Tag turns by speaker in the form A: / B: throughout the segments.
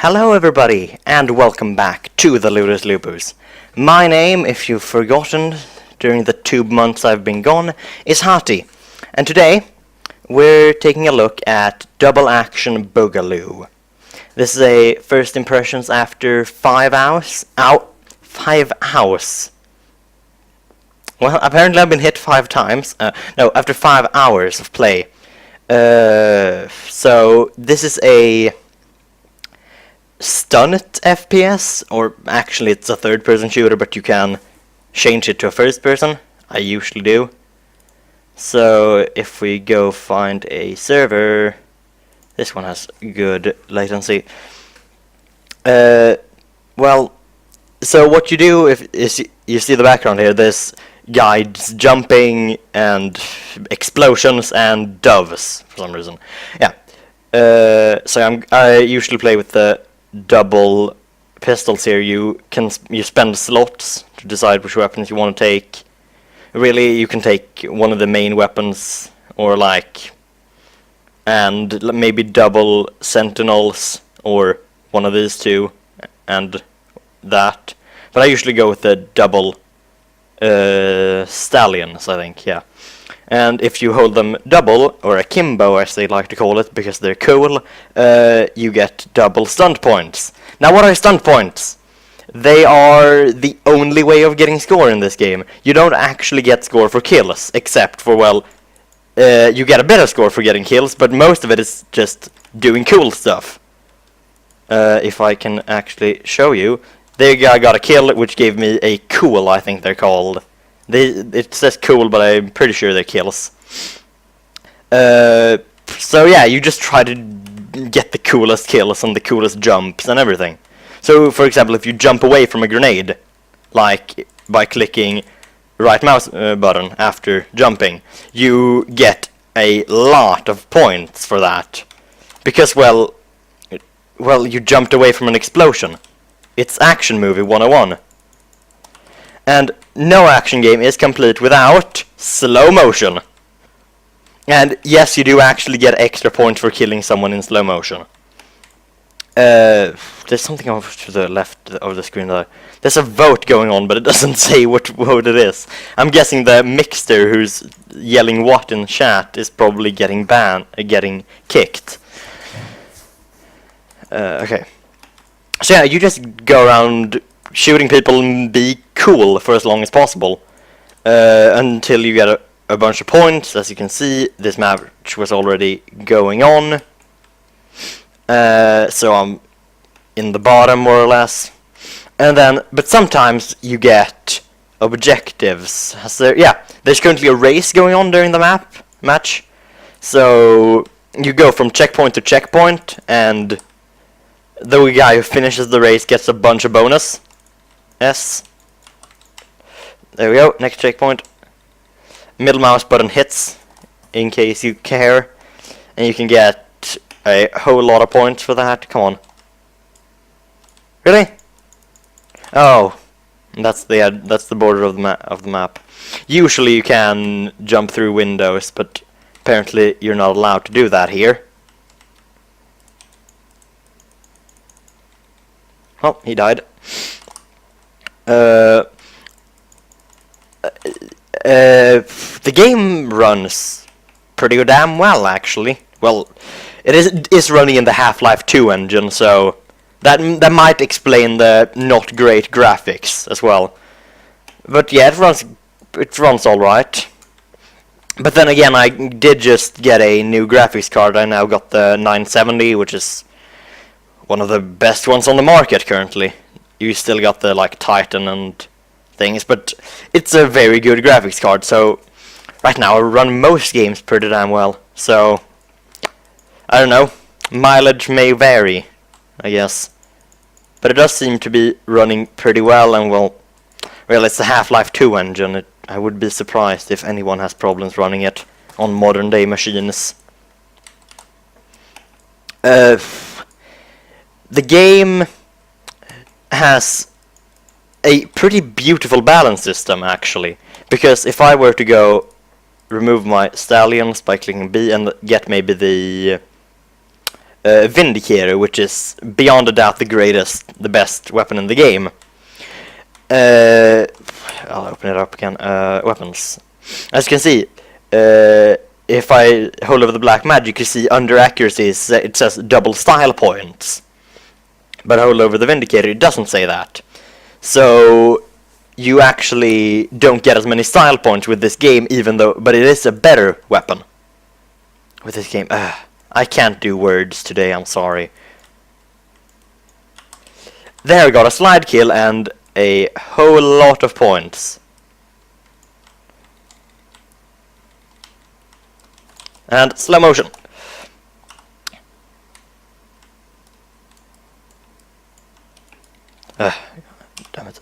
A: Hello everybody, and welcome back to the Looters Loopers. My name, if you've forgotten during the 2 months I've been gone, is Hati. And today, we're taking a look at Double Action Boogaloo. This is a first impressions after 5 hours. 5 hours. Well, apparently I've been hit 5 times. No, after 5 hours of play. So, this is a stunt FPS, or actually it's a third-person shooter, but you can change it to a first-person. I usually do. So if we go find a server, this one has good latency. Well, so what you do is you see the background here. There's guides, jumping, and explosions, and doves for some reason. Yeah. So I usually play with the double pistols here. You spend slots to decide which weapons you want to take. Really, you can take one of the main weapons, or and maybe double sentinels, or one of these two, and that. But I usually go with the double stallions, I think, yeah. And if you hold them double, or akimbo as they like to call it, because they're cool, you get double stunt points. Now what are stunt points? They are the only way of getting score in this game. You don't actually get score for kills, except for, well, you get a better score for getting kills, but most of it is just doing cool stuff. If I can actually show you. There I got a kill, which gave me a cool, I think they're called. It says cool, but I'm pretty sure they're kills. So yeah, you just try to get the coolest kills and the coolest jumps and everything. So, for example, if you jump away from a grenade, like by clicking right mouse button after jumping, you get a lot of points for that. Because, well, you jumped away from an explosion. It's Action Movie 101. And no action game is complete without slow motion. And yes, you do actually get extra points for killing someone in slow motion. There's something over to the left of the screen there. There's a vote going on, but it doesn't say what vote it is. I'm guessing the mixer who's yelling what in chat is probably getting kicked. Okay. So yeah, you just go around shooting people and be cool for as long as possible, until you get a bunch of points. As you can see, this match was already going on, so I'm in the bottom more or less. And then, but sometimes you get objectives. There's currently a race going on during the match, so you go from checkpoint to checkpoint, and the guy who finishes the race gets a bunch of bonus. S. There we go, next checkpoint. Middle mouse button hits, in case you care. And you can get a whole lot of points for that. Come on. Really? Oh, that's the border of the map. Usually you can jump through windows, but apparently you're not allowed to do that here. Oh, he died. The game runs pretty damn well, actually. Well, it is running in the Half-Life 2 engine, so that might explain the not great graphics as well. But yeah, it runs all right. But then again, I did just get a new graphics card. I now got the 970, which is one of the best ones on the market currently. You still got the Titan and things, but it's a very good graphics card. So right now I run most games pretty damn well. So I don't know, mileage may vary, I guess, but it does seem to be running pretty well. And well, it's the Half-Life 2 engine. I would be surprised if anyone has problems running it on modern day machines. The game has a pretty beautiful balance system, actually, because if I were to go remove my stallions by clicking B and get maybe the Vindicator, which is beyond a doubt the best weapon in the game. I'll open it up again. Weapons. As you can see, if I hold over the black magic, you see under accuracy it says double style points. But hold over the Vindicator, it doesn't say that. So you actually don't get as many style points with this game, but it is a better weapon with this game. I can't do words today, I'm sorry. There, got a slide kill and a whole lot of points. And slow motion. Damn it.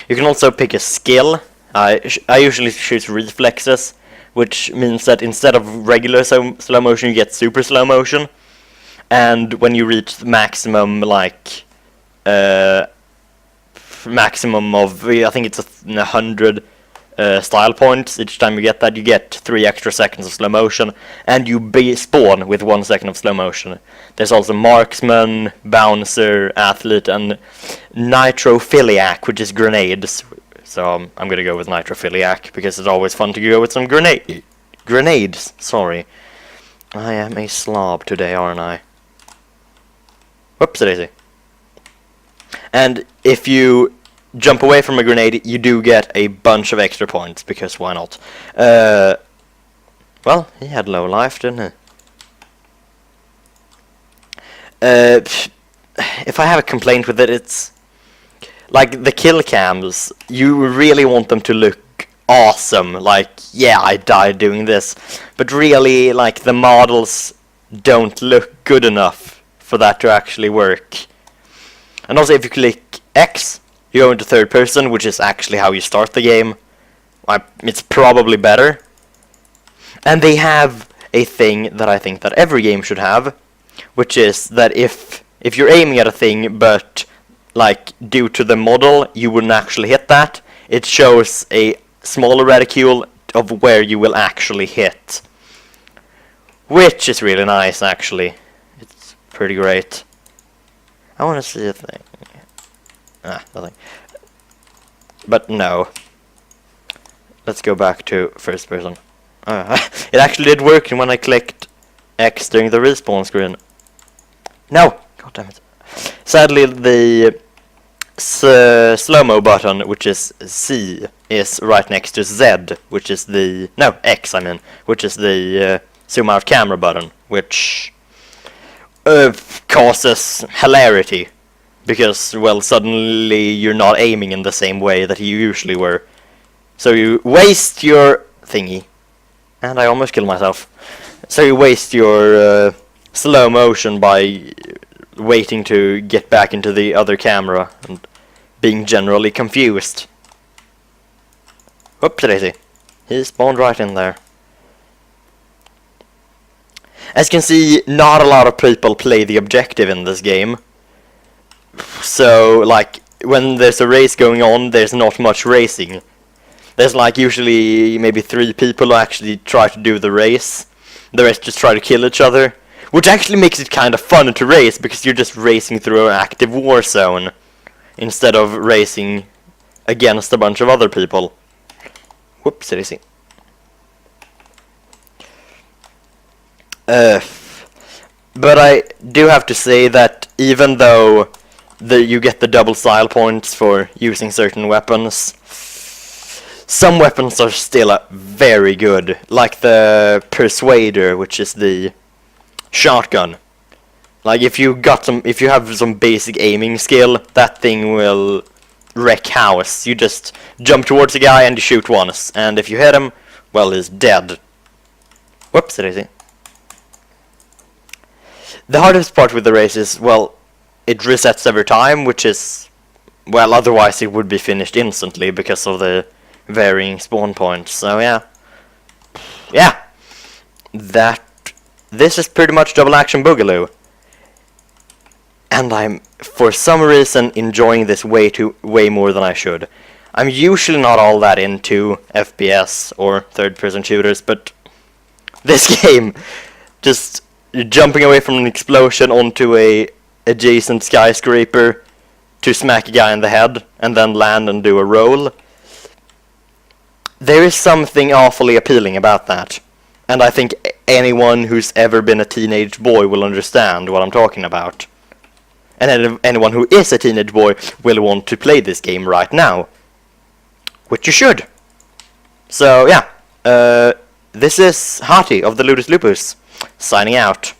A: You can also pick a skill. I usually choose reflexes, which means that instead of regular slow motion, you get super slow motion. And when you reach the maximum, like maximum of, I think it's 100 style points. Each time you get 3 extra seconds of slow motion, and you spawn with 1 second of slow motion. There's also marksman, bouncer, athlete, and nitrophiliac, which is grenades. So I'm gonna go with nitrophiliac because it's always fun to go with some grenades. Sorry, I am a slob today, aren't I? Whoopsie-daisy. And if you jump away from a grenade, you do get a bunch of extra points, because why not? Well, he had low life, didn't he? If I have a complaint with it, it's like the kill cams. You really want them to look awesome, like, yeah, I died doing this, but really, like, the models don't look good enough for that to actually work. And also, if you click X, you go into third person, which is actually how you start the game. It's probably better. And they have a thing that I think that every game should have, which is that if you're aiming at a thing, but like due to the model you wouldn't actually hit that, it shows a smaller reticule of where you will actually hit, which is really nice. Actually, it's pretty great. I want to see a thing. Nothing. But no. Let's go back to first person. It actually did work when I clicked X during the respawn screen. No! God damn it. Sadly, the slow-mo button, which is C, is right next to Z, which is the... No, X, I mean. Which is the zoom-out camera button, which causes hilarity. Because, well, suddenly you're not aiming in the same way that you usually were. So you waste your thingy. And I almost killed myself. So you waste your slow motion by waiting to get back into the other camera and being generally confused. Whoopsie-daisy. He spawned right in there. As you can see, not a lot of people play the objective in this game. So, like, when there's a race going on, there's not much racing. There's, like, usually maybe 3 people who actually try to do the race. The rest just try to kill each other. Which actually makes it kind of fun to race, because you're just racing through an active war zone, instead of racing against a bunch of other people. Whoopsie-daisy. But I do have to say that even though you get the double style points for using certain weapons, some weapons are still very good, like the Persuader, which is the shotgun. Like, if you have some basic aiming skill, that thing will wreck house. You just jump towards a guy and you shoot once, and if you hit him, well, he's dead. Whoopsie-daisy. The hardest part with the race is, well, it resets every time, which is, well, otherwise it would be finished instantly because of the varying spawn points. So yeah, this is pretty much double action Boogaloo, and I'm for some reason enjoying this way more than I should. I'm usually not all that into FPS or third-person shooters, but this game just jumping away from an explosion onto a adjacent skyscraper to smack a guy in the head and then land and do a roll. There is something awfully appealing about that, and I think anyone who's ever been a teenage boy will understand what I'm talking about. And anyone who is a teenage boy will want to play this game right now, which you should. So yeah, this is Hati of the Ludus Lupus, signing out.